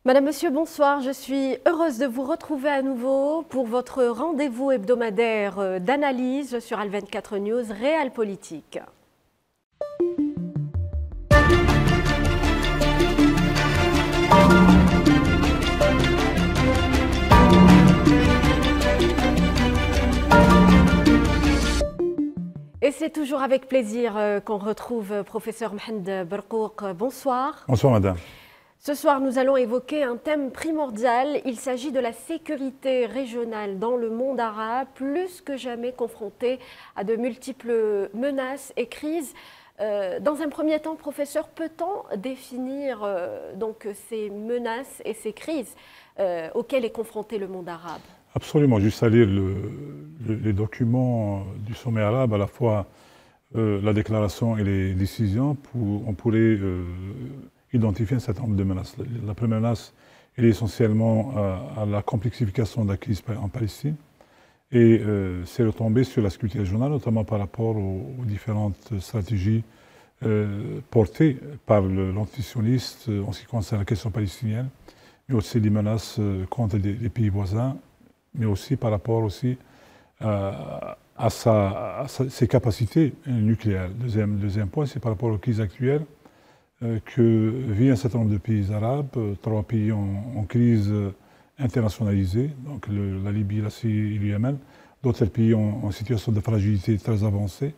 Madame, Monsieur, bonsoir. Je suis heureuse de vous retrouver à nouveau pour votre rendez-vous hebdomadaire d'analyse sur Al24 News Réal Politique. Et c'est toujours avec plaisir qu'on retrouve professeur Mohamed Berkouk. Bonsoir. Bonsoir madame. Ce soir, nous allons évoquer un thème primordial. Il s'agit de la sécurité régionale dans le monde arabe, plus que jamais confronté à de multiples menaces et crises. Dans un premier temps, professeur, peut-on définir donc ces menaces et ces crises auxquelles est confronté le monde arabe? Absolument, juste à lire les documents du sommet arabe, à la fois la déclaration et les décisions, on pourrait identifier un certain nombre de menaces. La première menace est essentiellement à la complexification de la crise en Palestine et c'est retombé sur la sécurité régionale, notamment par rapport aux différentes stratégies portées par l'antisioniste en ce qui concerne la question palestinienne, mais aussi des menaces contre les pays voisins, mais aussi par rapport aussi à ses capacités nucléaires. Deuxième point, c'est par rapport aux crises actuelles que vit un certain nombre de pays arabes, 3 pays en crise internationalisée, donc la Libye, la Syrie et le Yémen, d'autres pays en situation de fragilité très avancée,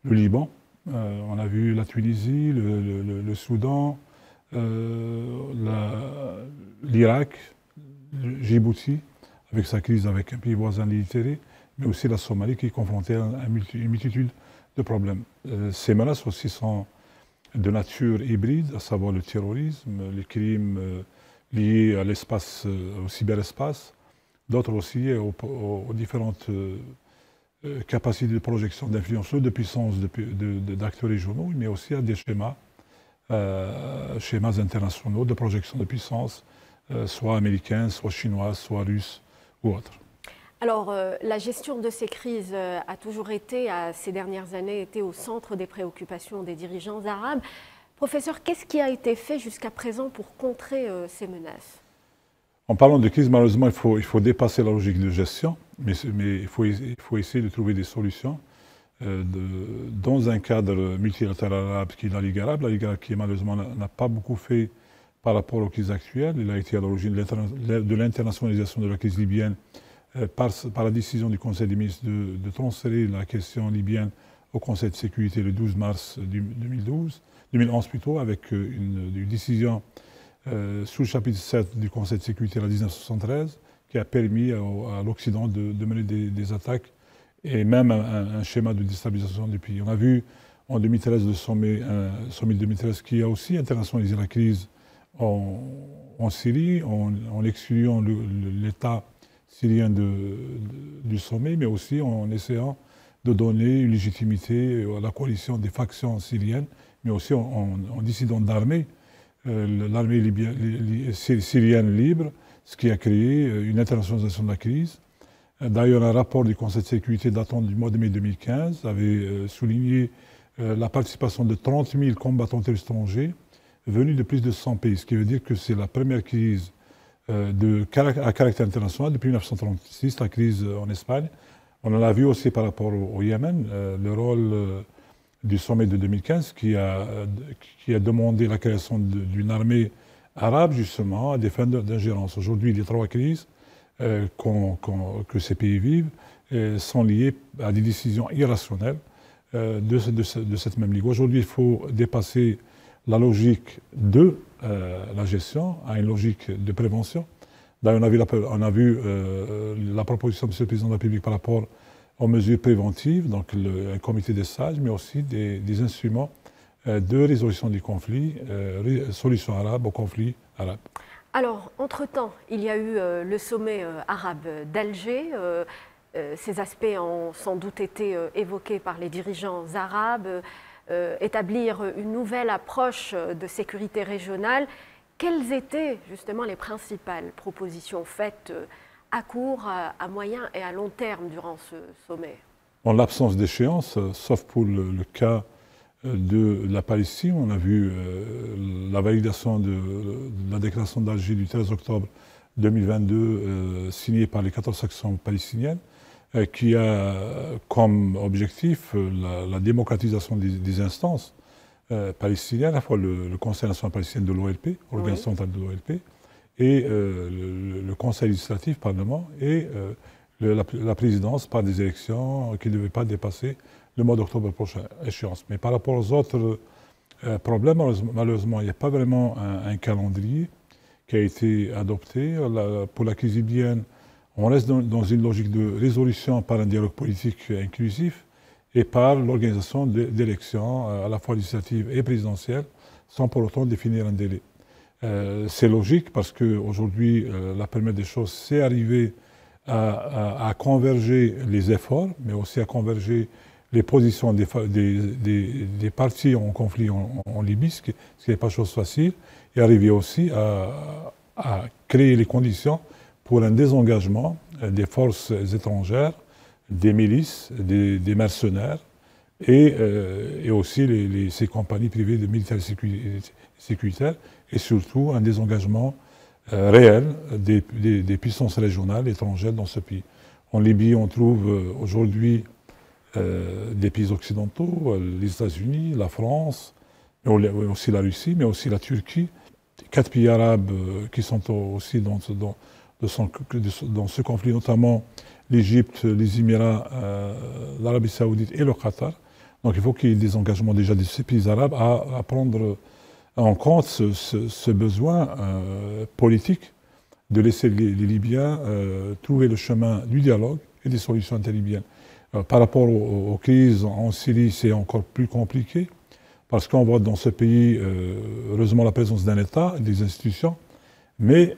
le Liban, on a vu la Tunisie, le Soudan, l'Irak, Djibouti, avec sa crise avec un pays voisin l'Érythrée, mais aussi la Somalie qui est confrontée à une multitude de problèmes. Ces menaces aussi sont de nature hybride, à savoir le terrorisme, les crimes liés à l'espace, au cyberespace, d'autres aussi aux différentes capacités de projection d'influence, de puissance d'acteurs régionaux, mais aussi à des schémas internationaux de projection de puissance, soit américains, soit chinois, soit russes ou autres. Alors, la gestion de ces crises a toujours été, ces dernières années, été au centre des préoccupations des dirigeants arabes. Professeur, qu'est-ce qui a été fait jusqu'à présent pour contrer ces menaces? En parlant de crise, malheureusement, il faut dépasser la logique de gestion, mais il faut essayer de trouver des solutions dans un cadre multilatéral arabe qui est la Ligue arabe. La Ligue arabe qui, malheureusement, n'a pas beaucoup fait par rapport aux crises actuelles. Il a été à l'origine de l'internationalisation de la crise libyenne par la décision du Conseil des ministres de transférer la question libyenne au Conseil de sécurité le 12 mars 2011 plutôt, avec une décision sous le chapitre 7 du Conseil de sécurité en 1973 qui a permis à l'Occident de mener des attaques et même un schéma de déstabilisation du pays. On a vu en 2013 le sommet 2013 qui a aussi internationalisé la crise en Syrie, en excluant l'État syrien du sommet, mais aussi en essayant de donner une légitimité à la coalition des factions syriennes, mais aussi en décidant d'armer l'armée syrienne libre, ce qui a créé une internationalisation de la crise. D'ailleurs, un rapport du Conseil de sécurité datant du mois de mai 2015 avait souligné la participation de 30 000 combattants étrangers venus de plus de 100 pays, ce qui veut dire que c'est la première crise à caractère international depuis 1936, la crise en Espagne. On en a vu aussi par rapport au Yémen, le rôle du sommet de 2015 qui a demandé la création d'une armée arabe justement à des fins d'ingérence. Aujourd'hui, les 3 crises que ces pays vivent sont liées à des décisions irrationnelles de cette même ligue. Aujourd'hui, il faut dépasser la logique de la gestion à une logique de prévention. D'ailleurs, on a vu la proposition de M. le Président de la République par rapport aux mesures préventives, donc un comité des sages, mais aussi des instruments de résolution des conflits, solution arabe au conflit arabe. Alors, entre-temps, il y a eu le sommet arabe d'Alger. Ces aspects ont sans doute été évoqués par les dirigeants arabes. Établir une nouvelle approche de sécurité régionale. Quelles étaient justement les principales propositions faites à court, à moyen et à long terme durant ce sommet? En l'absence d'échéance, sauf pour le cas de la Palestine. On a vu la validation de la déclaration d'Alger du 13 octobre 2022 signée par les 14 sections palestiniennes, qui a comme objectif la démocratisation des instances palestiniennes, à la fois le Conseil national palestinien de l'OLP, organisation centrale de l'OLP, et le Conseil législatif, Parlement, et la présidence par des élections qui ne devaient pas dépasser le mois d'octobre prochain, échéance. Mais par rapport aux autres problèmes, malheureusement, il n'y a pas vraiment un calendrier qui a été adopté. Pour la crise libyenne, on reste dans une logique de résolution par un dialogue politique inclusif et par l'organisation d'élections à la fois législatives et présidentielles, sans pour autant définir un délai. C'est logique parce qu'aujourd'hui, la première des choses, c'est arriver à converger les efforts, mais aussi à converger les positions des partis en conflit en Libye, ce qui n'est pas chose facile, et arriver aussi à créer les conditions pour un désengagement des forces étrangères, des milices, des mercenaires, et aussi ces compagnies privées de militaires sécuritaires, et surtout un désengagement réel des puissances régionales étrangères dans ce pays. En Libye, on trouve aujourd'hui des pays occidentaux, les États-Unis, la France, mais aussi la Russie, mais aussi la Turquie, 4 pays arabes qui sont aussi dans ce conflit, notamment l'Égypte, les Émirats, l'Arabie saoudite et le Qatar. Donc il faut qu'il y ait des engagements déjà de ces pays arabes à prendre en compte ce besoin politique de laisser les Libyens trouver le chemin du dialogue et des solutions interlibyennes. Par rapport aux crises en Syrie, c'est encore plus compliqué, parce qu'on voit dans ce pays, heureusement, la présence d'un État, des institutions, mais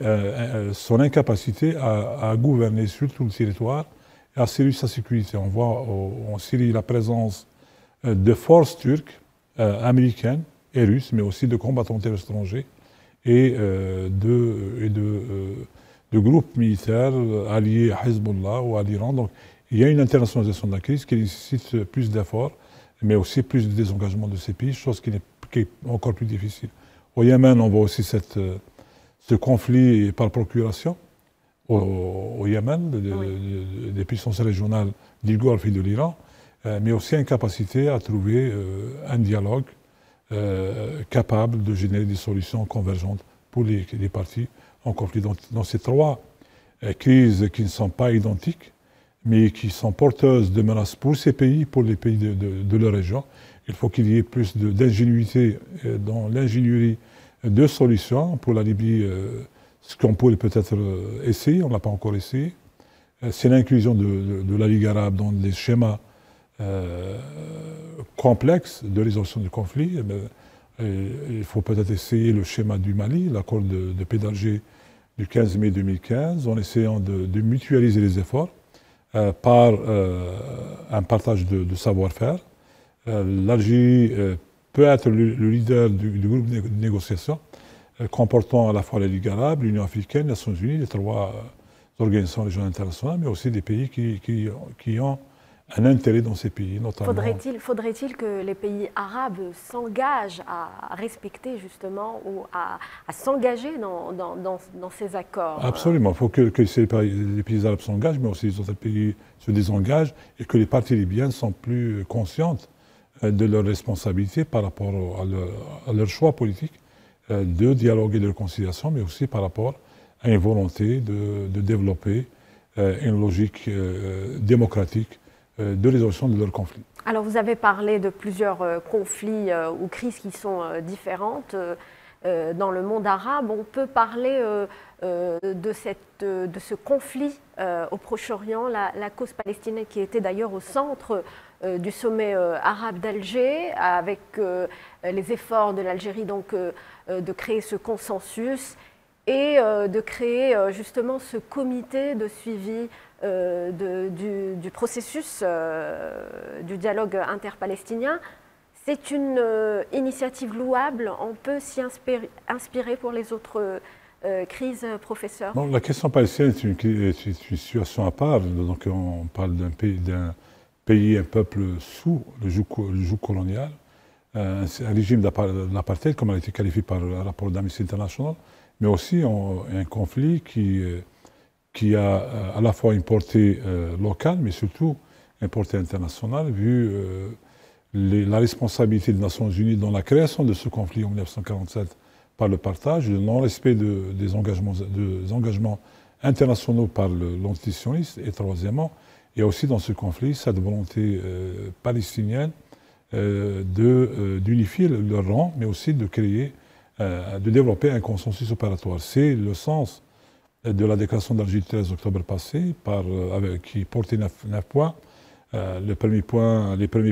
son incapacité à gouverner sur tout le territoire et à assurer sa sécurité. On voit en Syrie la présence de forces turques, américaines et russes, mais aussi de combattants étrangers et de groupes militaires alliés à Hezbollah ou à l'Iran. Donc, il y a une internationalisation de la crise qui nécessite plus d'efforts, mais aussi plus de désengagement de ces pays, chose qui est encore plus difficile. Au Yémen, on voit aussi ce conflit par procuration au Yémen, des puissances régionales du Golfe et de l'Iran, mais aussi incapacité à trouver un dialogue capable de générer des solutions convergentes pour les parties en conflit. Dans ces 3 crises qui ne sont pas identiques, mais qui sont porteuses de menaces pour ces pays, pour les pays de leur région, il faut qu'il y ait plus d'ingénuité dans l'ingénierie de solutions. Pour la Libye, ce qu'on pourrait peut-être essayer, on ne l'a pas encore essayé, c'est l'inclusion de la Ligue arabe dans des schémas complexes de résolution du conflit. Il faut peut-être essayer le schéma du Mali, l'accord de paix d'Alger du 15 mai 2015, en essayant de mutualiser les efforts par un partage de savoir-faire. L'Algérie peut être le leader du groupe de négociation, comportant à la fois la Ligue arabe, l'Union africaine, les Nations unies, les 3 organisations régionales internationales, mais aussi des pays qui ont un intérêt dans ces pays, notamment. Faudrait-il que les pays arabes s'engagent à respecter justement ou à s'engager dans ces accords? Absolument. Il faut que les pays arabes s'engagent, mais aussi les autres pays se désengagent et que les parties libyennes sont plus conscientes de leurs responsabilités par rapport à leur choix politique de dialogue et de réconciliation, mais aussi par rapport à une volonté de développer une logique démocratique de résolution de leurs conflits. Alors vous avez parlé de plusieurs conflits ou crises qui sont différentes dans le monde arabe. On peut parler de ce conflit au Proche-Orient, la cause palestinienne qui était d'ailleurs au centre du sommet arabe d'Alger, avec les efforts de l'Algérie donc de créer ce consensus et de créer justement ce comité de suivi du processus du dialogue interpalestinien. C'est une initiative louable, on peut s'y inspirer pour les autres crises, professeur? Non, la question palestinienne est une situation à part. Donc on parle d'un pays, un peuple sous le joug colonial, un régime d'apartheid, comme elle a été qualifiée par le rapport d'Amnesty International, mais aussi un conflit qui a à la fois une portée locale, mais surtout une portée internationale, vu la responsabilité des Nations Unies dans la création de ce conflit en 1947 par le partage, le non-respect des engagements internationaux par l'antisioniste, et troisièmement, il y a aussi dans ce conflit cette volonté palestinienne d'unifier leur rang, mais aussi de créer, de développer un consensus opératoire. C'est le sens de la déclaration d'Alger du 13 octobre passé, qui portait 9 points. Les premiers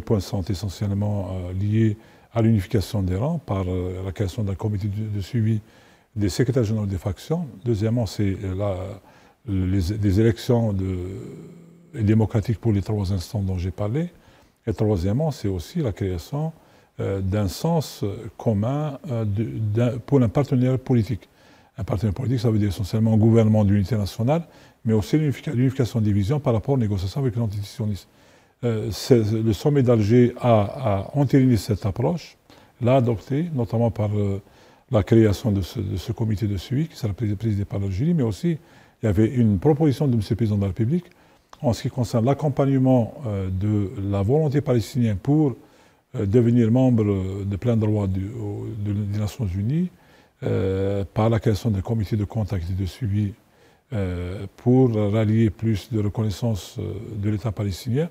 points sont essentiellement liés à l'unification des rangs par la création d'un comité de suivi des secrétaires généraux des factions. Deuxièmement, c'est les élections démocratiques pour les 3 instants dont j'ai parlé. Et troisièmement, c'est aussi la création d'un sens commun pour un partenaire politique. Un partenaire politique, ça veut dire essentiellement un gouvernement d'unité nationale, mais aussi l'unification des visions par rapport aux négociations avec l'antisionisme. Le sommet d'Alger a entériné cette approche, l'a adoptée, notamment par la création de ce comité de suivi qui sera présidé par l'Algérie, mais aussi il y avait une proposition de M. le Président de la République en ce qui concerne l'accompagnement de la volonté palestinienne pour devenir membre de plein droit des Nations Unies par la création d'un comité de contact et de suivi pour rallier plus de reconnaissance de l'État palestinien,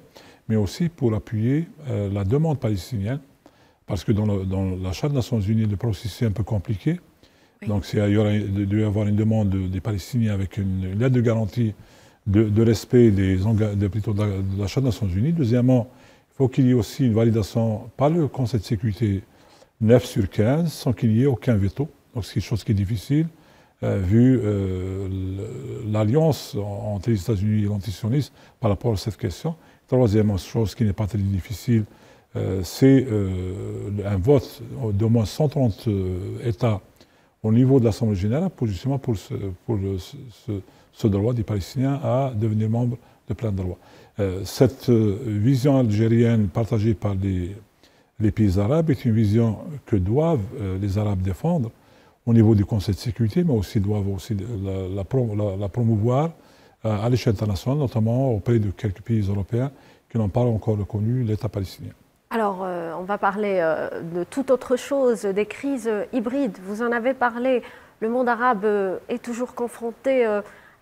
mais aussi pour appuyer la demande palestinienne, parce que dans la Charte des Nations Unies, le processus est un peu compliqué. Oui. Donc il doit y avoir une demande des Palestiniens avec une lettre de garantie de respect de la Charte des Nations Unies. Deuxièmement, il faut qu'il y ait aussi une validation par le Conseil de sécurité 9 sur 15, sans qu'il n'y ait aucun veto. Donc c'est quelque chose qui est difficile, vu l'alliance entre les États-Unis et l'antisionisme par rapport à cette question. Troisième chose qui n'est pas très difficile, c'est un vote d'au moins 130 États au niveau de l'Assemblée générale pour ce droit des Palestiniens à devenir membres de plein droit. Cette vision algérienne partagée par les pays arabes est une vision que doivent les Arabes défendre au niveau du Conseil de sécurité, mais aussi doivent aussi la promouvoir à l'échelle internationale, notamment auprès de quelques pays européens qui n'ont pas encore reconnu l'État palestinien. Alors, on va parler de toute autre chose, des crises hybrides. Vous en avez parlé, le monde arabe est toujours confronté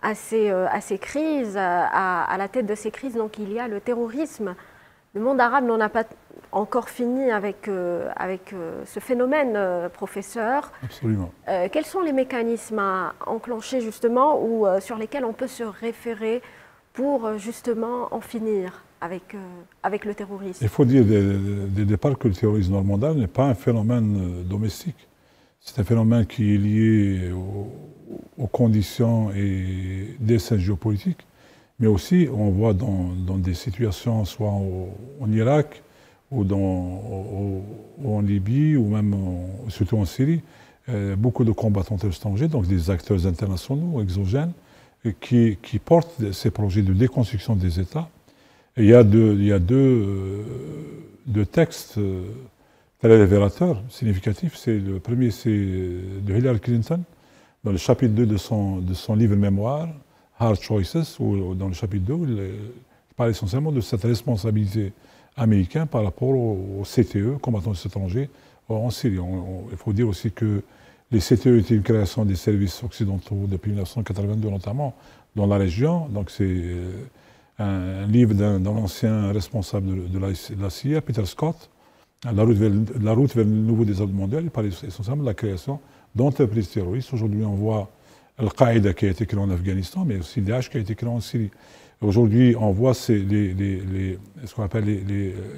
à ces crises, à la tête de ces crises, donc il y a le terrorisme. Le monde arabe n'en a pas encore fini avec ce phénomène, professeur. Absolument. Quels sont les mécanismes à enclencher justement ou sur lesquels on peut se référer pour justement en finir avec le terrorisme? Il faut dire dès le départ que le terrorisme dans le monde arabe n'est pas un phénomène domestique. C'est un phénomène qui est lié aux conditions et desseins géopolitiques, mais aussi on voit dans des situations soit en Irak ou en Libye ou même surtout en Syrie, beaucoup de combattants étrangers, donc des acteurs internationaux, exogènes, qui portent ces projets de déconstruction des États. Et il y a deux textes très révélateurs, significatifs. Le premier, c'est de Hillary Clinton, dans le chapitre 2 de son livre mémoire, Hard Choices, où dans le chapitre 2, il parle essentiellement de cette responsabilité américaine par rapport aux CTE, combattants étrangers, en Syrie. Il faut dire aussi que les CTE étaient une création des services occidentaux depuis 1982, notamment dans la région. Donc c'est un livre d'un ancien responsable de la CIA, Peter Scott, la route vers le nouveau désordre mondial. Il parle essentiellement de la création d'entreprises terroristes. Aujourd'hui, on voit Al-Qaïda qui a été créé en Afghanistan, mais aussi Daesh qui a été créé en Syrie. Aujourd'hui, on voit ce qu'on appelle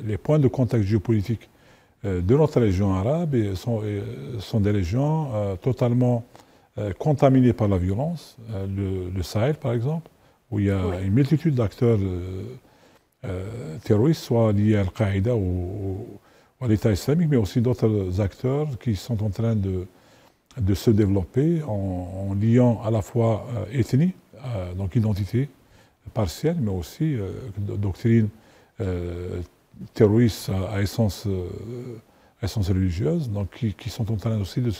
les points de contact géopolitiques de notre région arabe et sont des régions totalement contaminées par la violence. Le Sahel, par exemple, où il y a une multitude d'acteurs terroristes, soit liés à Al-Qaïda ou à l'État islamique, mais aussi d'autres acteurs qui sont en train de se développer en liant à la fois ethnie, donc identité partielle, mais aussi doctrine terroriste à essence essence religieuse, donc qui sont en train aussi de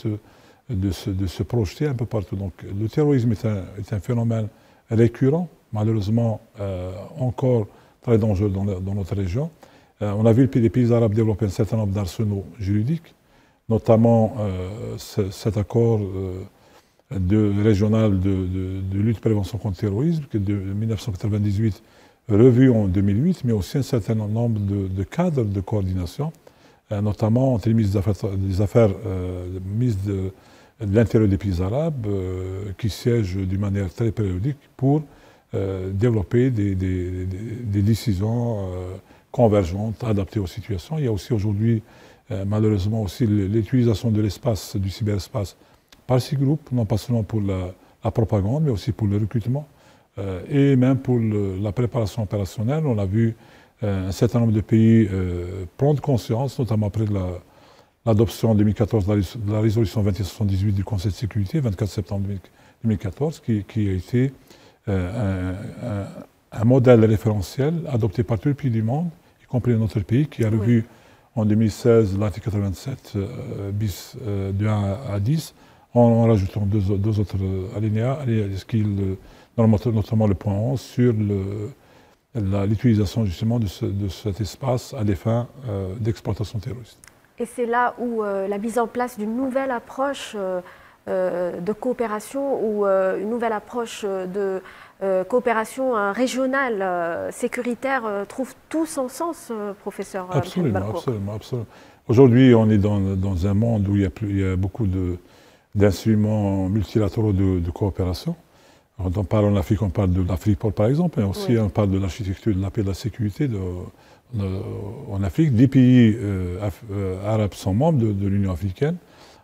se projeter un peu partout. Donc le terrorisme est un phénomène récurrent, malheureusement encore très dangereux dans notre région. On a vu les pays arabes développer un certain nombre d'arsenaux juridiques, notamment cet accord régional de lutte et prévention contre le terrorisme, qui est de 1998, revu en 2008, mais aussi un certain nombre de cadres de coordination, notamment entre les ministres des Affaires de l'intérieur des pays arabes, qui siègent d'une manière très périodique pour développer des décisions convergentes, adaptées aux situations. Il y a aussi aujourd'hui, malheureusement, aussi l'utilisation de l'espace, du cyberespace, par ces groupes, non pas seulement pour la propagande, mais aussi pour le recrutement et même pour la préparation opérationnelle. On a vu un certain nombre de pays prendre conscience, notamment après l'adoption en 2014 de la résolution 2178 du Conseil de sécurité, 24 septembre 2014, qui a été un modèle référentiel adopté par tous les pays du monde, y compris notre pays, qui a revu en 2016 l'article 87 bis de 1 à 10, en rajoutant deux autres alinéas, notamment le point 11, sur l'utilisation justement de cet espace à des fins d'exploitation terroriste. Et c'est là où la mise en place d'une nouvelle approche de coopération ou une nouvelle approche de coopération régionale, sécuritaire, trouve tout son sens, professeur Absolument, absolument. Aujourd'hui, on est dans un monde où il y a beaucoup d'instruments multilatéraux de coopération. Quand on parle en Afrique, on parle de l'Afripol par exemple, mais aussi on parle de l'architecture de la paix et de la sécurité en Afrique. 10 pays arabes sont membres de l'Union africaine.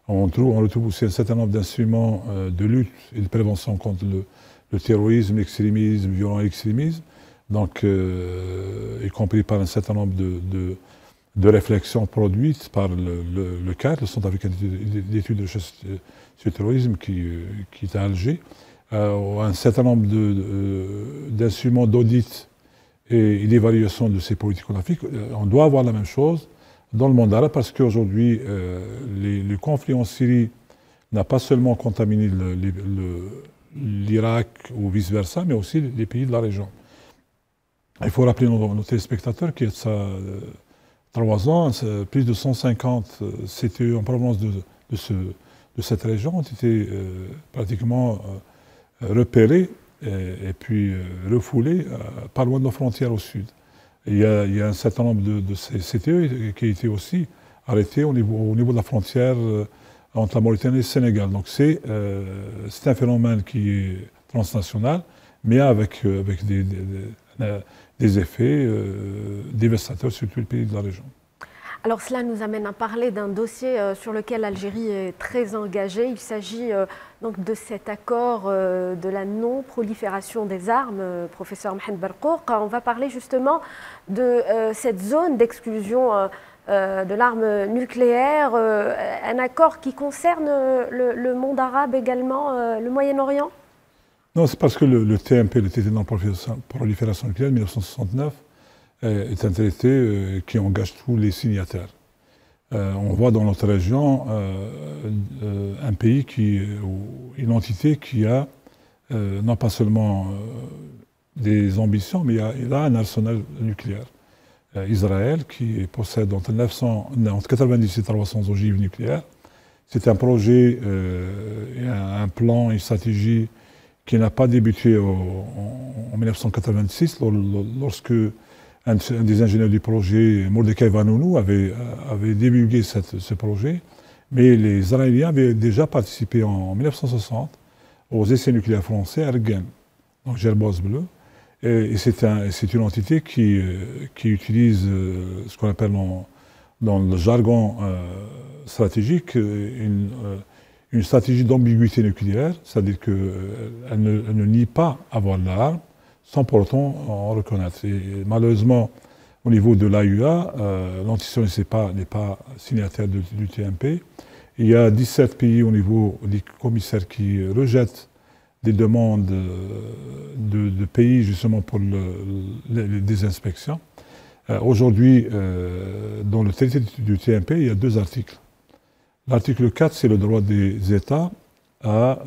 On retrouve aussi un certain nombre d'instruments de lutte et de prévention contre le terrorisme, l'extrémisme, violent extrémisme, donc, y compris par un certain nombre de réflexions produites par le CAR, le Centre africain d'études de recherche sur le terrorisme, qui est à Alger. Un certain nombre d'instruments d'audit et d'évaluation de ces politiques en Afrique. On doit avoir la même chose dans le monde arabe parce qu'aujourd'hui, le conflit en Syrie n'a pas seulement contaminé l'Irak ou vice-versa, mais aussi les pays de la région. Il faut rappeler nos téléspectateurs qu'il y a de ça 3 ans, plus de 150 CTE en provenance de cette région ont été pratiquement repérés et puis refoulés pas loin de nos frontières au sud. Et il y a un certain nombre de ces CTE qui ont été aussi arrêtés au niveau de la frontière entre la Mauritanie et le Sénégal. Donc c'est un phénomène qui est transnational, mais avec des effets dévastateurs sur tous les pays de la région. Alors cela nous amène à parler d'un dossier sur lequel l'Algérie est très engagée. Il s'agit donc de cet accord de la non-prolifération des armes, professeur Mohamed Barkouk. On va parler justement de cette zone d'exclusion de l'arme nucléaire, un accord qui concerne le monde arabe également, le Moyen-Orient? Non, c'est parce que le TNP, le traité de non-prolifération nucléaire de 1969, est un traité qui engage tous les signataires. On voit dans notre région un pays ou une entité qui a non pas seulement des ambitions, mais il a un arsenal nucléaire. Israël, qui possède entre 90 et 300 ogives nucléaires. C'est un projet, un plan, une stratégie qui n'a pas débuté en 1986, lorsque un des ingénieurs du projet, Mordechai Vanunu, avait divulgué ce projet, mais les Israéliens avaient déjà participé en 1960 aux essais nucléaires français à Ergen, donc Gerboise Bleu, et c'est une entité qui utilise ce qu'on appelle dans le jargon stratégique une stratégie d'ambiguïté nucléaire, c'est-à-dire qu'elle ne nie pas avoir de l'arme, sans pour autant en reconnaître. Et malheureusement, au niveau de l'AUA, l'antisionisme n'est pas signataire du TNP. Il y a 17 pays au niveau des commissaires qui rejettent des demandes de pays justement pour des inspections. Aujourd'hui, dans le traité du TNP, il y a 2 articles. L'article 4, c'est le droit des États à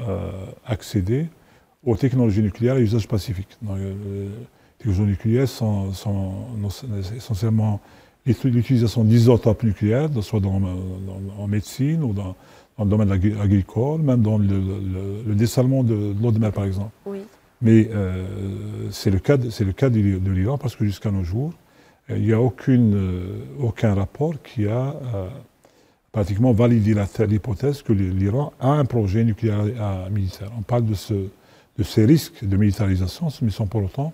accéder aux technologies nucléaires à usage pacifique. Donc, les technologies nucléaires sont essentiellement l'utilisation d'isotopes nucléaires, soit en médecine ou dans le domaine agricole, même dans le dessalement de l'eau de mer, par exemple. Oui. Mais c'est le cas de l'Iran, parce que jusqu'à nos jours, il n'y a aucun rapport qui a pratiquement validé l'hypothèse que l'Iran a un projet nucléaire militaire. On parle de ces risques de militarisation, mais sans pour autant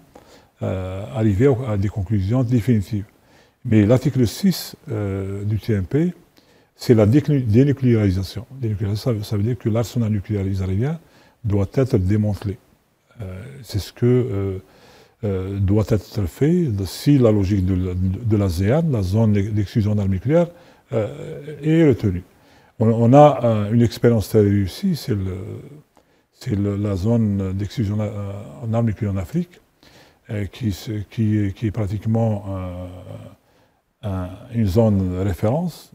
arriver à des conclusions définitives. Mais l'article 6 du TNP, c'est la dénucléarisation. Dénucléarisation, ça veut dire que l'arsenal nucléaire israélien doit être démantelé. C'est ce que doit être fait si la logique de la ZEAN, la zone d'exclusion d'armes nucléaires, est retenue. On a une expérience très réussie, c'est la zone d'exclusion en armes nucléaires en Afrique, qui est pratiquement une zone référence,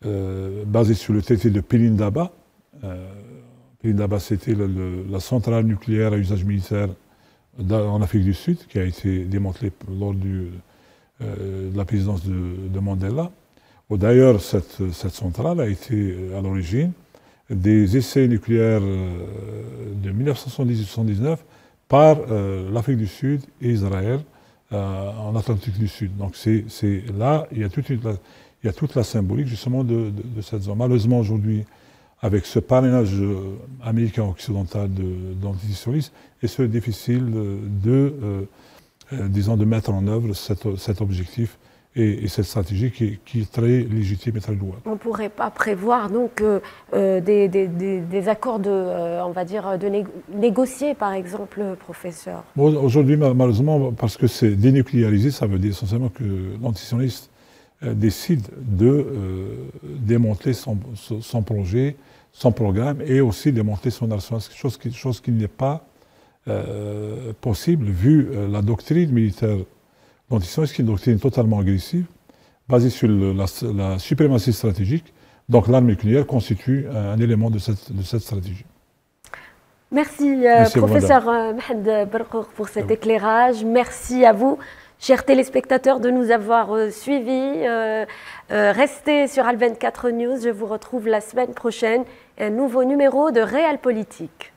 basée sur le traité de Pelindaba. Pelindaba, c'était la centrale nucléaire à usage militaire en Afrique du Sud, qui a été démantelée lors de la présidence de Mandela. D'ailleurs, cette centrale a été à l'origine des essais nucléaires de 1978-19 par l'Afrique du Sud et Israël en Atlantique du Sud. Donc c'est là, il y a toute la symbolique justement de cette zone. Malheureusement aujourd'hui, avec ce parrainage américain occidental d'antisionisme, il serait difficile de mettre en œuvre cet objectif et cette stratégie qui est très légitime et très louable. On ne pourrait pas prévoir donc des accords on va dire, négocier, par exemple, professeur? Aujourd'hui, malheureusement, parce que c'est dénucléarisé, ça veut dire essentiellement que l'antisioniste décide de démonter son projet, son programme, et aussi démonter son arsenal, chose qui n'est pas possible vu la doctrine militaire l'antisioniste, qui est une doctrine totalement agressive, basée sur la suprématie stratégique. Donc l'arme nucléaire constitue un élément de cette stratégie. Merci professeur Mohamed Berkour pour cet éclairage. Merci à vous, chers téléspectateurs, de nous avoir suivis. Restez sur Al 24 News. Je vous retrouve la semaine prochaine. Un nouveau numéro de Réal Politique.